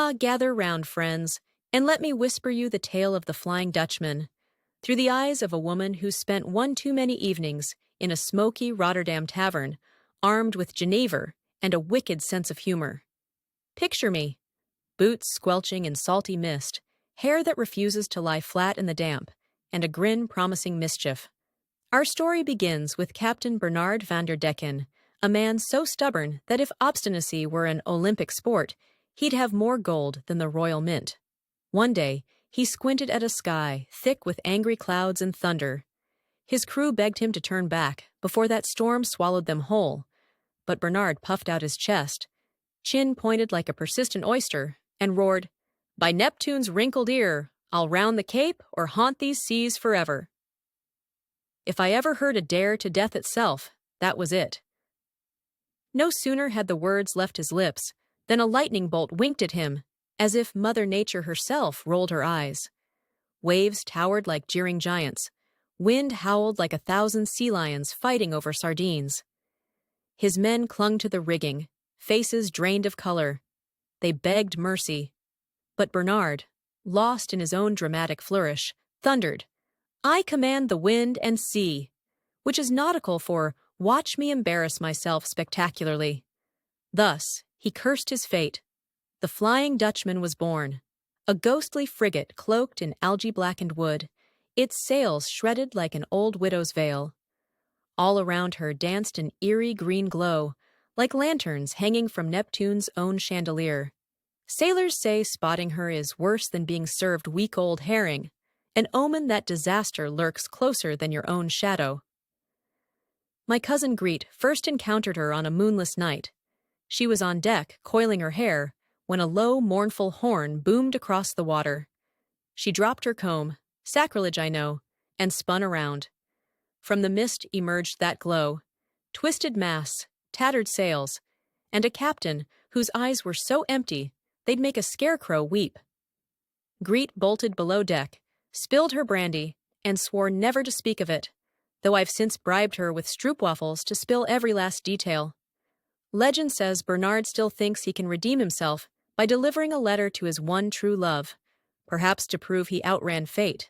Ah, gather round, friends, and let me whisper you the tale of the Flying Dutchman, through the eyes of a woman who spent one too many evenings in a smoky Rotterdam tavern, armed with Genever and a wicked sense of humor. Picture me, boots squelching in salty mist, hair that refuses to lie flat in the damp, and a grin promising mischief. Our story begins with Captain Bernard van der Decken, a man so stubborn that if obstinacy were an Olympic sport, he'd have more gold than the Royal Mint. One day, he squinted at a sky thick with angry clouds and thunder. His crew begged him to turn back before that storm swallowed them whole, but Bernard puffed out his chest, chin pointed like a persistent oyster, and roared, "By Neptune's wrinkled ear, I'll round the Cape or haunt these seas forever." If I ever heard a dare to death itself, that was it. No sooner had the words left his lips than a lightning bolt winked at him, as if Mother Nature herself rolled her eyes. Waves towered like jeering giants. Wind howled like 1,000 sea lions fighting over sardines. His men clung to the rigging, faces drained of color. They begged mercy. But Bernard, lost in his own dramatic flourish, thundered, "I command the wind and sea," which is nautical for "watch me embarrass myself spectacularly." Thus, he cursed his fate. The Flying Dutchman was born, a ghostly frigate cloaked in algae-blackened wood, its sails shredded like an old widow's veil. All around her danced an eerie green glow, like lanterns hanging from Neptune's own chandelier. Sailors say spotting her is worse than being served week-old herring, an omen that disaster lurks closer than your own shadow. My cousin Greet first encountered her on a moonless night. She was on deck, coiling her hair, when a low, mournful horn boomed across the water. She dropped her comb, sacrilege I know, and spun around. From the mist emerged that glow, twisted masts, tattered sails, and a captain whose eyes were so empty they'd make a scarecrow weep. Greet bolted below deck, spilled her brandy, and swore never to speak of it, though I've since bribed her with stroopwafels to spill every last detail. Legend says Bernard still thinks he can redeem himself by delivering a letter to his one true love, perhaps to prove he outran fate.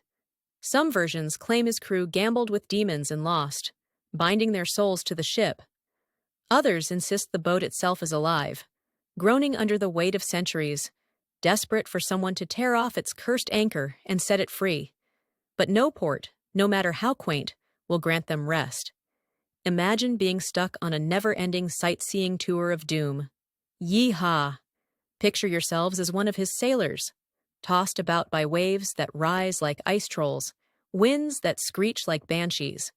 Some versions claim his crew gambled with demons and lost, binding their souls to the ship. Others insist the boat itself is alive, groaning under the weight of centuries, desperate for someone to tear off its cursed anchor and set it free. But no port, no matter how quaint, will grant them rest. Imagine being stuck on a never-ending sightseeing tour of doom. Yee-haw! Picture yourselves as one of his sailors, tossed about by waves that rise like ice trolls, winds that screech like banshees.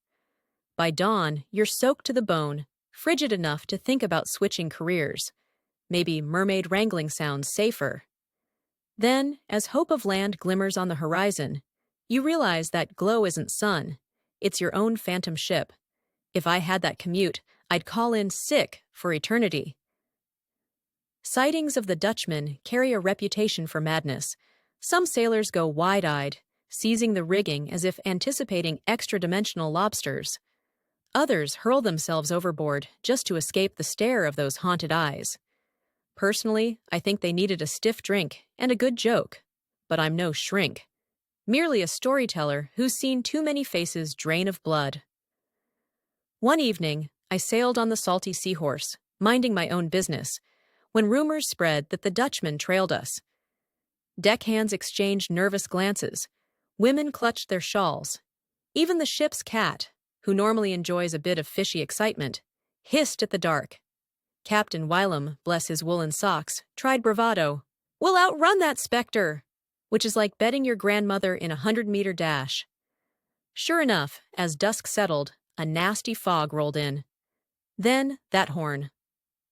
By dawn, you're soaked to the bone, frigid enough to think about switching careers. Maybe mermaid wrangling sounds safer. Then, as hope of land glimmers on the horizon, you realize that glow isn't sun, it's your own phantom ship. If I had that commute, I'd call in sick for eternity. Sightings of the Dutchman carry a reputation for madness. Some sailors go wide-eyed, seizing the rigging as if anticipating extra-dimensional lobsters. Others hurl themselves overboard just to escape the stare of those haunted eyes. Personally, I think they needed a stiff drink and a good joke, but I'm no shrink. Merely a storyteller who's seen too many faces drain of blood. One evening, I sailed on the salty seahorse, minding my own business, when rumors spread that the Dutchman trailed us. Deckhands exchanged nervous glances. Women clutched their shawls. Even the ship's cat, who normally enjoys a bit of fishy excitement, hissed at the dark. Captain Wylam, bless his woolen socks, tried bravado. "We'll outrun that specter," which is like betting your grandmother in a 100-meter dash. Sure enough, as dusk settled, a nasty fog rolled in. Then that horn.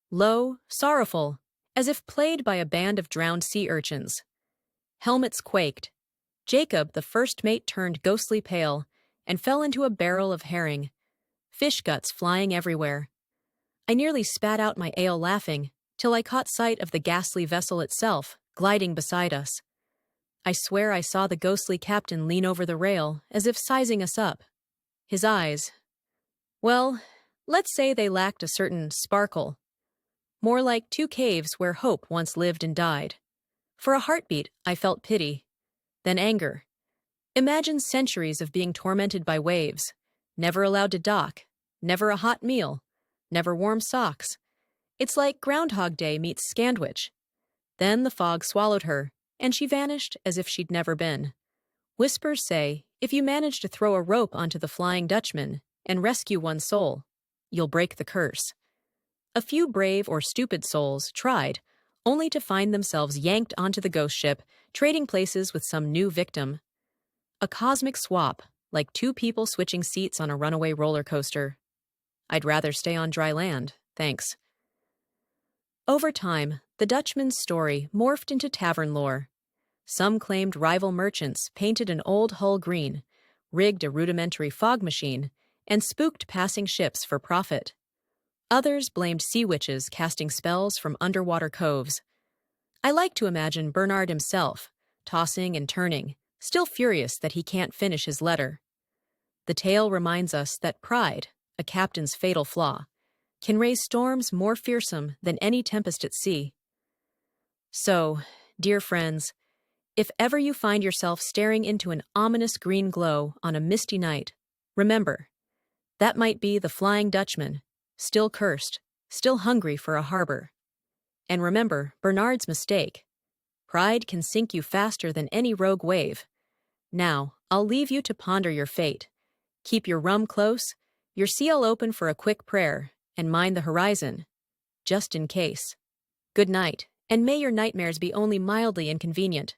Low, sorrowful, as if played by a band of drowned sea urchins. Helmets quaked. Jacob, the first mate, turned ghostly pale and fell into a barrel of herring, fish guts flying everywhere. I nearly spat out my ale laughing, till I caught sight of the ghastly vessel itself, gliding beside us. I swear I saw the ghostly captain lean over the rail, as if sizing us up. His eyes, well, let's say they lacked a certain sparkle. More like two caves where hope once lived and died. For a heartbeat, I felt pity, then anger. Imagine centuries of being tormented by waves, never allowed to dock, never a hot meal, never warm socks. It's like Groundhog Day meets Scandwich. Then the fog swallowed her, and she vanished as if she'd never been. Whispers say, if you manage to throw a rope onto the Flying Dutchman and rescue one soul, you'll break the curse. A few brave or stupid souls tried, only to find themselves yanked onto the ghost ship, trading places with some new victim. A cosmic swap, like two people switching seats on a runaway roller coaster. I'd rather stay on dry land, thanks. Over time, the Dutchman's story morphed into tavern lore. Some claimed rival merchants painted an old hull green, rigged a rudimentary fog machine, and spooked passing ships for profit. Others blamed sea witches casting spells from underwater coves. I like to imagine Bernard himself, tossing and turning, still furious that he can't finish his letter. The tale reminds us that pride, a captain's fatal flaw, can raise storms more fearsome than any tempest at sea. So, dear friends, if ever you find yourself staring into an ominous green glow on a misty night, remember, that might be the Flying Dutchman, still cursed, still hungry for a harbor. And remember Bernard's mistake. Pride can sink you faster than any rogue wave. Now, I'll leave you to ponder your fate. Keep your rum close, your seal open for a quick prayer, and mind the horizon, just in case. Good night, and may your nightmares be only mildly inconvenient.